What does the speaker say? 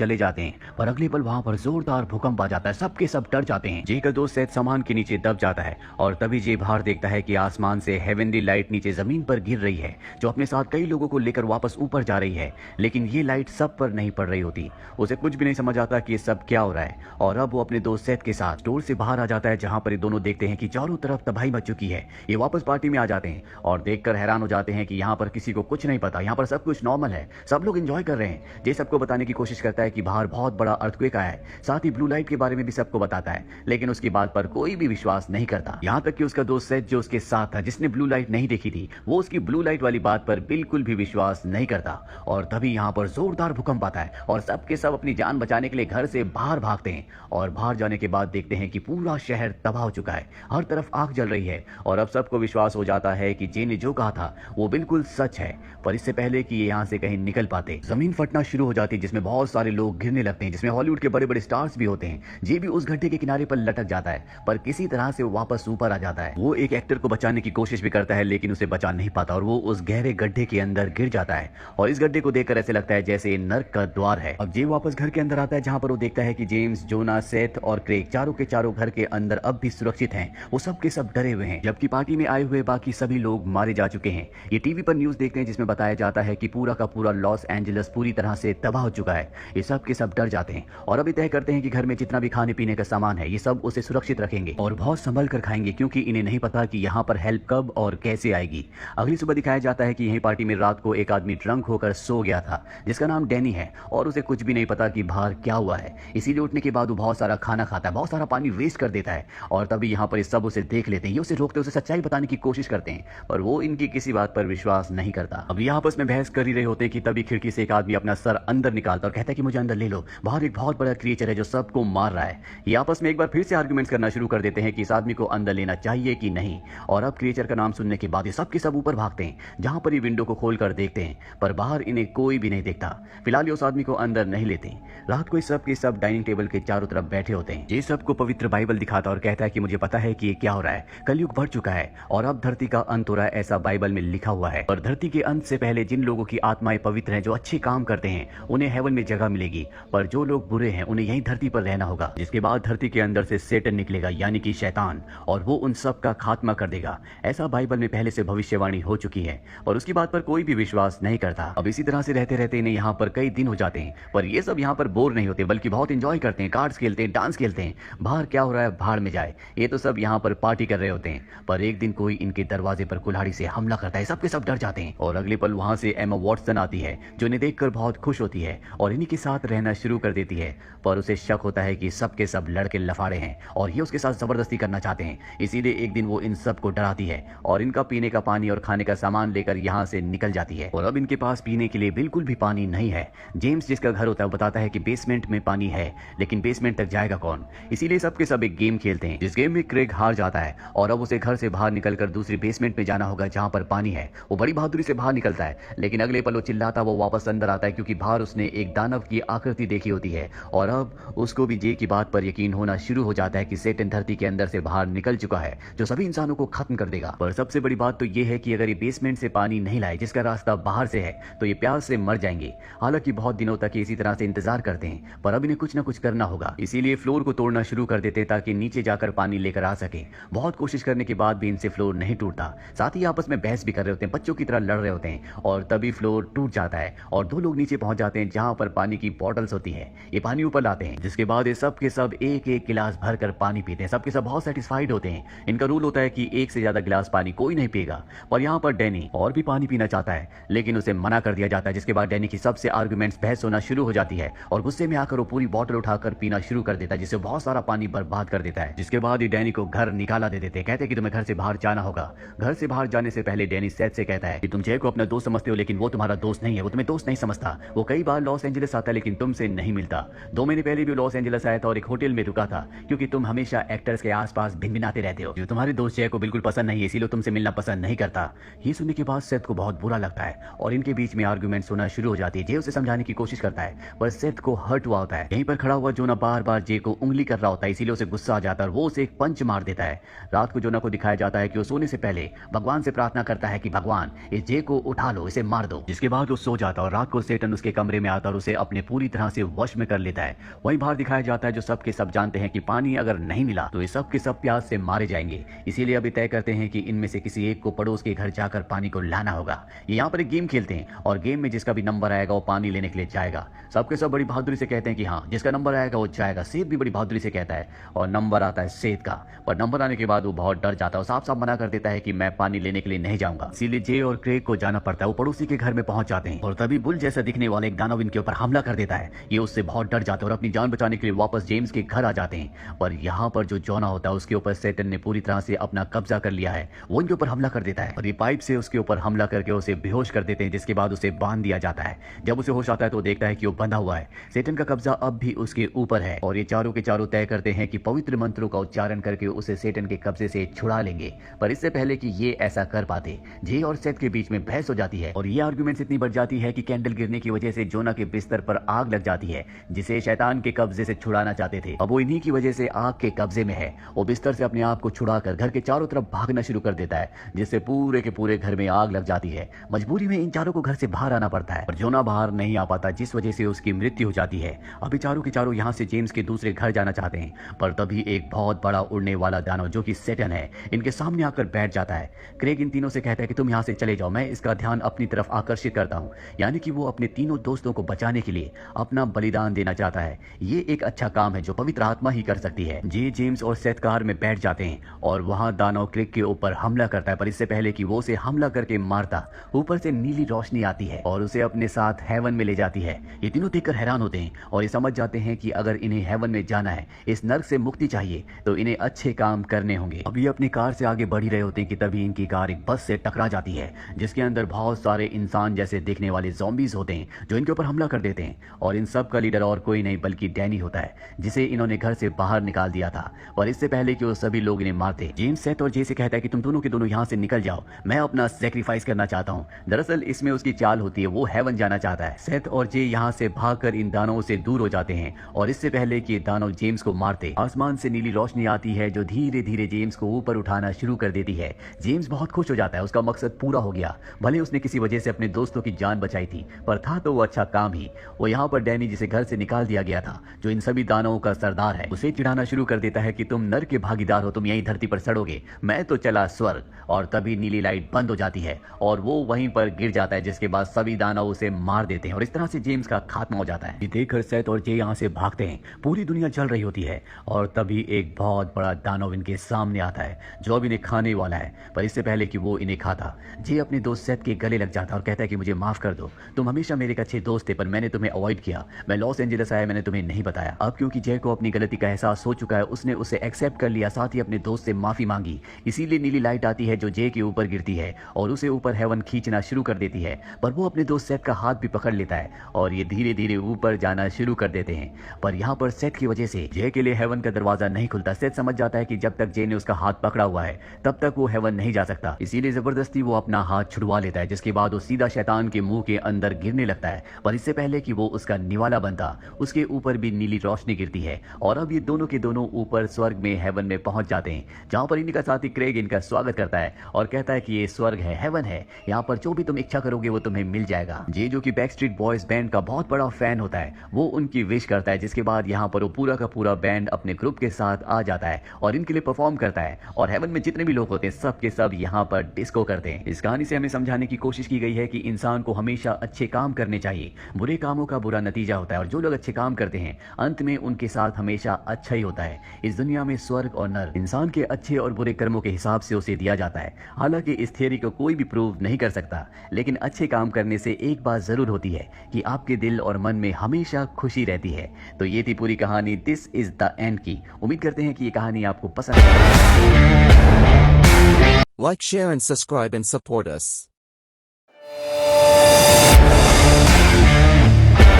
चले जाते हैं, पर अगले पल वहाँ पर जोरदार भूकंप आ जाता है। सबके सब डर जाते हैं। जे का दोस्त सेथ सामान के नीचे दब जाता है और तभी जे बाहर देखता है कि आसमान से हेवनली लाइट नीचे जमीन पर गिर रही है, जो अपने साथ कई लोगों को लेकर वापस ऊपर जा रही है। लेकिन ये लाइट सब पर नहीं पड़ रही होती। उसे कुछ भी नहीं समझ आता कि ये सब क्या हो रहा है। और अब वो अपने दोस्त सेथ के साथ स्टोर से बाहर आ जाता है, जहाँ पर ये दोनों देखते हैं कि चारों तरफ तबाही मच चुकी है। ये वापस पार्टी में आ जाते हैं और देखकर हैरान हो जाते हैं कि यहाँ पर किसी को कुछ नहीं पता, यहाँ पर सब कुछ नॉर्मल है, सब लोग एंजॉय कर रहे हैं। जे सबको बताने की कोशिश करता है कि बाहर बहुत बड़ा अर्थक्वेक आया है, साथ ही ब्लू लाइट के बारे में भी सबको बताता है, लेकिन उसकी बात पर कोई भी विश्वास नहीं करता। यहाँ तक कि उसका दोस्त सेथ जो उसके साथ था, जिसने ब्लू लाइट नहीं देखी थी, वो उसकी ब्लू लाइट वाली बात पर बिल्कुल भी विश्वास नहीं करता। और तभी यहाँ पर जोरदार भूकंप आता है और सबके सब अपनी जान बचाने के लिए घर से बाहर भागते हैं। और बाहर जाने के बाद देखते हैं कि पूरा शहर तबाह हो चुका है, हर तरफ आग जल रही है। और अब सबको विश्वास हो जाता है कि जे ने जो कहा था वो बिल्कुल सच है। पर इससे पहले कि ये यहाँ से कहीं निकल पाते, जमीन फटना शुरू हो जाती है, जिसमें बहुत सारे लोग गिरने लगते हैं, जिसमें हॉलीवुड के बड़े बड़े स्टार्स भी होते हैं। जे भी उस गड्ढे के किनारे पर लटक जाता है, पर किसी तरह से वो वापस ऊपर आ जाता है। वो एक एक्टर को बचाने की कोशिश भी करता है, लेकिन उसे बचा नहीं पाता और वो उस गहरे गड्ढे के अंदर गिर जाता है। और इस गड्ढे को देखकर ऐसे लगता है जैसे नर्क का द्वार है। अब जे वापस घर के अंदर आता है, जहाँ पर वो देखता है कि जेम्स, जोना, सेथ और क्रेग चारों के चारों घर के अंदर अब भी सुरक्षित हैं। वो सब के सब डरे हुए हैं, जबकि पार्टी में आए हुए बाकी सभी लोग मारे जा चुके हैं। ये टीवी पर न्यूज देखते हैं, जिसमें बताया जाता है कि पूरा का पूरा लॉस एंजलिस पूरी तरह से तबाह हो चुका है। ये सब के सब डर जाते हैं और अभी तय करते हैं कि घर में जितना भी खाने पीने का सामान है, ये सब उसे सुरक्षित रखेंगे और बहुत संभल कर खाएंगे, क्योंकि इन्हें नहीं पता कि यहाँ पर हेल्प कब और कैसे आएगी। अगली सुबह दिखाया जाता है कि यही पार्टी में रात को एक आदमी ड्रंक होकर सो गया था, जिसका नाम डैनी है, और उसे कुछ भी नहीं पता कि बाहर क्या हुआ है। इसीलिए उठने के बाद वो बहुत सारा खाना खाता है, बहुत सारा पानी वेस्ट कर देता है। और तभी यहाँ पर सब उसे देख लेते हैं, ये उसे रोकते, उसे सच्चाई बताने की कोशिश करते हैं, पर वो इनकी किसी बात पर विश्वास नहीं करता। अब यहाँ आपस में बहस कर ही रहे होते कि तभी खिड़की से एक आदमी अपना सर अंदर निकालता और कहता है कि मुझे अंदर ले लो, बाहर एक बहुत बड़ा क्रिएचर है जो सबको मार रहा है। ये आपस में एक बार फिर से आर्गुमेंट्स करना शुरू कर देते हैं कि इस आदमी को अंदर लेना चाहिए कि नहीं। और अब क्रिएचर का नाम सुनने के बाद ये सब के सब ऊपर भागते हैं, जहां पर ये विंडो को खोलकर देखते हैं, पर बाहर इन्हें कोई भी नहीं देखता। फिलहाल ये उस आदमी को अंदर नहीं लेते। रात को सब के सब डाइनिंग टेबल के चारों तरफ बैठे होते हैं। ये सबको पवित्र बाइबल दिखाता और कहता है कि मुझे पता है कि ये क्या हो रहा है, कलयुग बढ़ चुका है और अब धरती का अंत हो रहा है, ऐसा बाइबल में लिखा हुआ है। और धरती के अंत से पहले जिन लोगों की आत्माएं पवित्र हैं, जो अच्छे काम करते हैं, उन्हें हेवन में जगह मिलेगी, पर जो लोग बुरे हैं उन्हें यहीं धरती पर रहना होगा। जिसके बाद धरती के अंदर से सेटन निकलेगा, यानी कि शैतान, और वो उन सब का खात्मा कर देगा। ऐसा बाइबल में पहले से भविष्यवाणी हो चुकी है, और उसकी बात पर कोई भी विश्वास नहीं करता। अब इसी तरह से रहते रहते इन्हें यहाँ पर कई दिन हो जाते हैं, पर ये सब यहाँ पर बोर नहीं होते, बल्कि बहुत इंजॉय करते हैं, कार्ड्स खेलते हैं, डांस खेलते हैं। बाहर क्या हो रहा है भाड़ में जाए, ये तो सब यहाँ पर पार्टी कर रहे होते हैं। पर एक दिन कोई इनके दरवाजे पर कुल्हाड़ी से हमला करता है, सबके सब डर जाते हैं। और अगले पल वहां से एमा वॉटसन आती है, जो इन्हें देखकर बहुत खुश होती है और इन्हीं के साथ रहना शुरू कर देती है। पर उसे शक होता है कि सबके सब लड़के लफाड़े हैं और ये उसके साथ जबरदस्ती करना चाहते हैं। इसीलिए एक दिन वो इन सबको डराती है और इनका पीने का पानी और खाने का सामान लेकर यहाँ से निकल जाती है। और अब इनके पास पीने के लिए बिल्कुल भी पानी नहीं है। जेम्स, जिसका घर होता है, बताता है कि बेसमेंट में पानी है, लेकिन बेसमेंट तक जाएगा कौन। इसीलिए सबके सब एक गेम खेलते हैं, जिस गेम में क्रेग हार जाता है और अब उसे घर से बाहर निकलकर दूसरी बेसमेंट में जाना होगा, जहां पर पानी है। वो बड़ी बहादुरी से बाहर निकलता है, लेकिन अगले पल वो चिल्लाता वो वापस अंदर आता है, क्योंकि बाहर उसने एक दानव की आकृति देखी होती है। और अब उसको भी जे की बात पर यकीन होना शुरू हो जाता है कि सेटन धरती के अंदर से बाहर निकल चुका है, जो सभी इंसानों को खत्म कर देगा। पर सबसे बड़ी बात तो ये है कि अगर ये बेसमेंट से पानी नहीं लाए, जिसका रास्ता बाहर से है, तो ये प्यास से मर जाएंगे। हालांकि बहुत दिनों तक इसी तरह से इंतजार करते हैं, पर अब इन्हें कुछ ना कुछ करना होगा। इसीलिए फ्लोर को तोड़ना शुरू कर देते ताकि नीचे जाकर पानी लेकर आ सके। बहुत कोशिश करने के बाद भी इनसे फ्लोर नहीं टूटता। साथ ही आपस में बहस भी कर रहे होते हैं, बच्चों की तरह लड़ रहे होते हैं। और तभी फ्लोर टूट जाता है और दो लोग नीचे पहुंच जाते हैं, जहां पर पानी की बॉटल्स होती है। ये पानी ऊपर लाते हैं, जिसके बाद ये सब के सब एक एक गिलास भरकर पानी पीते हैं। सबके सब बहुत सेटिस्फाइड होते हैं। इनका रूल होता है कि एक से ज्यादा गिलास पानी कोई नहीं पिएगा। पर यहाँ पर डैनी और भी पानी पीना चाहता है, लेकिन उसे मना कर दिया जाता है। जिसके बाद डैनी की सबसे आर्गुमेंट्स, बहस होना शुरू हो जाती है और गुस्से में आकर वो पूरी बॉटल उठाकर पीना शुरू कर देता है, जिससे बहुत सारा पानी बर्बाद कर देता है। जिसके बाद ये डैनी को घर निकाला दे देते हैं, कहते हैं कि तुम्हें घर से बाहर जाना होगा। घर से बाहर जाने से पहले डैनी सेथ से कहता है कि तुम जे को अपना दोस्त समझते हो, लेकिन वो तुम्हारा दोस्त नहीं है, वो तुम्हें दोस्त नहीं समझता। वो कई बार लॉस एंजलिस आता है, लेकिन तुमसे नहीं मिलता। 2 महीने पहले भी लॉस एंजलिस आया था और एक होटल में रुका था, क्योंकि तुम हमेशा एक्टर्स के आसपास भिनभिनाते रहते हो, जो तुम्हारे दोस्त जे को बिल्कुल पसंद नहीं है, इसीलिए तुमसे मिलना पसंद नहीं करता। ये सुनने के बाद सेथ को बहुत बुरा लगता है और इनके बीच में आर्गुमेंट्स होना शुरू हो जाती है। जे उसे समझाने की कोशिश करता है, पर सेथ को हर्ट हुआ होता है। यहीं पर खड़ा हुआ जोना बार बार जे को उंगली कर रहा होता है, इसीलिए उसे गुस्सा आ जाता है और वो उसे एक पंच मार देता है। रात को जोना को दिखाया जाता है कि वो सोने से पहले भगवान से प्रार्थना करता है कि भगवान इस जे को उठा लो, इसे मार दो। जिसके बाद वो सो जाता है और रात को सेटन उसके कमरे में आता और उसे अपने पूरी तरह से वश में कर लेता है। वहीं बाहर दिखाया जाता है जो सब के सब जानते हैं कि पानी अगर नहीं मिला तो ये सब के सब प्यास से मारे जाएंगे। इसीलिए अभी तय करते हैं कि इनमें से किसी एक को पड़ोस के घर जाकर पानी को लाना होगा। ये यहाँ पर एक गेम खेलते हैं और गेम में जिसका भी नंबर आएगा वो पानी लेने के लिए जाएगा। सबके सब बड़ी बहादुरी से कहते हैं कि हाँ, जिसका नंबर आएगा वो जाएगा। सेठ भी बड़ी बहादुरी से कहता है और नंबर आता है सेठ का। पर नंबर आने के बाद वो बहुत डर जाता है और साफ साफ मना कर देता है कि मैं पानी लेने के लिए नहीं जाऊंगा। इसीलिए जे और क्रेग को जाना पड़ता है। वो पड़ोसी के घर में पहुंच जाते हैं और तभी बुल जैसा दिखने वाले एक दानव इनके ऊपर हमला कर देता है। ये उससे बहुत डर जाते हैं और अपनी जान बचाने के लिए वापस जेम्स के घर आ जाते हैं। पर यहाँ पर जो जोना होता है उसके ऊपर सैटन ने पूरी तरह से अपना कब्जा कर लिया है। वो इनके ऊपर हमला कर देता है और ये पाइप से उसके ऊपर हमला करके उसे बेहोश कर देते हैं, जिसके बाद उसे बांध दिया जाता है। जब उसे होश आता है तो देखता है कि वो बंधा हुआ है। सैटन का कब्जा अब भी उसके ऊपर है और ये चारों के चारों तय करते हैं कि पवित्र मंत्रों का उच्चारण करके उसे सैटन के कब्जे से छुड़ा लेंगे। पर इससे पहले कि ये ऐसा कर पाते, जे और सेथ के बीच में बहस हो जाती है और ये आर्गुमेंट्स इतनी बढ़ जाती है कि कैंडल गिरने की वजह से जोना के बिस्तर पर आग लग जाती है, जिसे शैतान के कब्जे से छुड़ाना चाहते थे। अब वो इन्हीं की वजह से आग के कब्जे में है। वो बिस्तर से अपने आप को छुड़ाकर घर के चारों तरफ भागना शुरू कर देता है, जिससे पूरे के पूरे घर में आग लग जाती है। मजबूरी में इन चारों को घर से बाहर आना पड़ता है और जोना बाहर नहीं आ पाता, जिस वजह से उसकी मृत्यु हो जाती है। अभी चारों के चारों यहाँ से जेम्स के दूसरे घर जाना चाहते हैं, पर तभी एक बहुत बड़ा उड़ने वाला दानव जो कि सैटन है इनके सामने आकर बैठ जाता है। क्रेग इन तीनों से कहता है कि तुम यहाँ से चले जाओ, मैं इसका ध्यान अपनी तरफ आकर्षित करता हूँ। यानी कि वो अपने तीनों दोस्तों को बचाने के लिए अपना बलिदान देना चाहता है। ये एक अच्छा काम है जो पवित्र आत्मा ही कर सकती है। जे जेम्स और सेथ कार में बैठ जाते हैं और वहां दानव क्रेग के ऊपर हमला करता है, पर इससे पहले कि वो उसे हमला करके मारता, ऊपर से नीली रोशनी आती है और उसे अपने साथ हेवन में ले जाती है। ये तीनों देखकर हैरान होते हैं और ये समझ जाते हैं कि अगर इन्हें हेवन में जाना है, इस नर्क से मुक्ति चाहिए, तो इन्हें अच्छे काम करने होंगे। अभी अपनी कार से आगे बढ़ ही रहे होते हैं कि तभी इनकी कार एक बस से टकरा जाती है, जिसके अंदर बहुत सारे इंसान जैसे दिखने वाले ज़ॉम्बीज होते हैं जो इनके ऊपर हमला कर देते हैं। और इन सब का लीडर और कोई नहीं बल्कि डैनी होता है, जिसे इन्होंने घर से बाहर निकाल दिया था। पर इससे पहले कि वो सभी लोग इन्हें मारते, जेम्स सेथ और जे से कहता है कि तुम दोनों के दोनों यहाँ से निकल जाओ, मैं अपना सैक्रिफाइस करना चाहता हूँ। दरअसल इसमें उसकी चाल होती है, वो हेवन जाना चाहता है। सेथ और जे यहाँ से भागकर इन दानवों से दूर हो जाते हैं और इससे पहले कि दानव जेम्स को मारते, आसमान से नीली रोशनी आती है जो धीरे धीरे जेम्स को ऊपर उठाना शुरू कर देती है। जेम्स बहुत खुश हो जाता है, उसका मकसद पूरा हो गया। भले उसने किसी वजह से अपने दोस्तों की जान बचाई थी, पर था तो वो अच्छा काम ही। वो यहाँ पर डैनी, जिसे घर से निकाल दिया गया था, जो इन सभी दानवों का सरदार है, उसे चिढ़ाना शुरू कर देता है कि तुम नर के भागीदार हो, तुम यही धरती पर सड़ोगे, मैं तो चला स्वर्ग। और तभी नीली लाइट बंद हो जाती है और वो वहीं पर गिर जाता है, जिसके बाद सभी दानव उसे मार देते हैं और इस तरह से जेम्स का खात्मा हो जाता है। ये देखकर सेथ और जे यहाँ से भागते हैं। पूरी दुनिया जल रही होती है और तभी एक बहुत बड़ा दानव इनके सामने आता है जो अब इन्हें खाने वाला है। पर इससे पहले कि वो इन्हें खाता, जे अपने दोस्त सेथ के गले लग जाता है और कहता है कि मुझे माफ कर दो, तुम हमेशा मेरे एक अच्छे दोस्त थे, पर मैंने तुम्हें अवॉइड किया। मैं लॉस एंजलिस आया, मैंने तुम्हें नहीं बताया। अब क्योंकि जय को अपनी गलती का एहसास हो चुका है, उसने उसे एक्सेप्ट कर लिया, साथ ही अपने दोस्त से माफी मांगी। इसीलिए नीली लाइट आती है जो जय के ऊपर गिरती है और उसे ऊपर हेवन खींचना शुरू कर देती है। पर वो अपने दोस्त सेथ का हाथ भी पकड़ लेता है और ये धीरे धीरे ऊपर जाना शुरू कर देते हैं। पर यहाँ पर सेथ की वजह से जय के लिए हेवन का दरवाजा नहीं खुलता। सेथ समझ जाता है कि जब तक जय ने उसका हाथ पकड़ा हुआ है तब तक वो हेवन नहीं जा सकता। इसीलिए जबरदस्ती वो अपना हाथ छुड़वा लेता है, जिसके बाद वो सीधा शैतान के मुंह के अंदर गिरने लगता है। पर इससे पहले कि वो उसका निवाला बनता, उसके ऊपर भी नीली रोशनी गिरती है और अब ये दोनों के दोनों ऊपर स्वर्ग में हेवन में पहुंच जाते हैं, जहां पर इनका साथी क्रेग इनका स्वागत करता है और कहता है कि ये स्वर्ग है, हेवन है, यहाँ पर जो भी तुम इच्छा करोगे वो तुम्हें मिल जाएगा। जे जो कि बैकस्ट्रीट बॉयज बैंड का बहुत बड़ा फैन होता है, वो उनकी विश करता है, जिसके बाद यहाँ पर वो पूरा का पूरा बैंड अपने ग्रुप के साथ आ जाता है और इनके लिए परफॉर्म करता है और हेवन में जितने भी लोग होते हैं सब के सब यहाँ पर डिस्को करते हैं। इस कहानी से हमें समझाने की कोशिश की गई है कि इंसान को हमेशा अच्छे काम करने चाहिए, बुरे कामों का बुरा नतीजा होता है और जो लोग अच्छे काम करते हैं अंत में उनके साथ हमेशा अच्छा ही होता है। इस दुनिया में स्वर्ग और नर्क इंसान के अच्छे और बुरे कर्मों के हिसाब से उसे दिया जाता है। हालांकि इस थियरी को कोई भी प्रूव नहीं कर सकता, लेकिन अच्छे काम करने से एक बात जरूर होती है कि आपके दिल और मन में हमेशा खुशी रहती है। तो ये थी पूरी कहानी दिस इज द एंड की। उम्मीद करते हैं कि ये कहानी आपको पसंद आई। Like, share and subscribe and support us.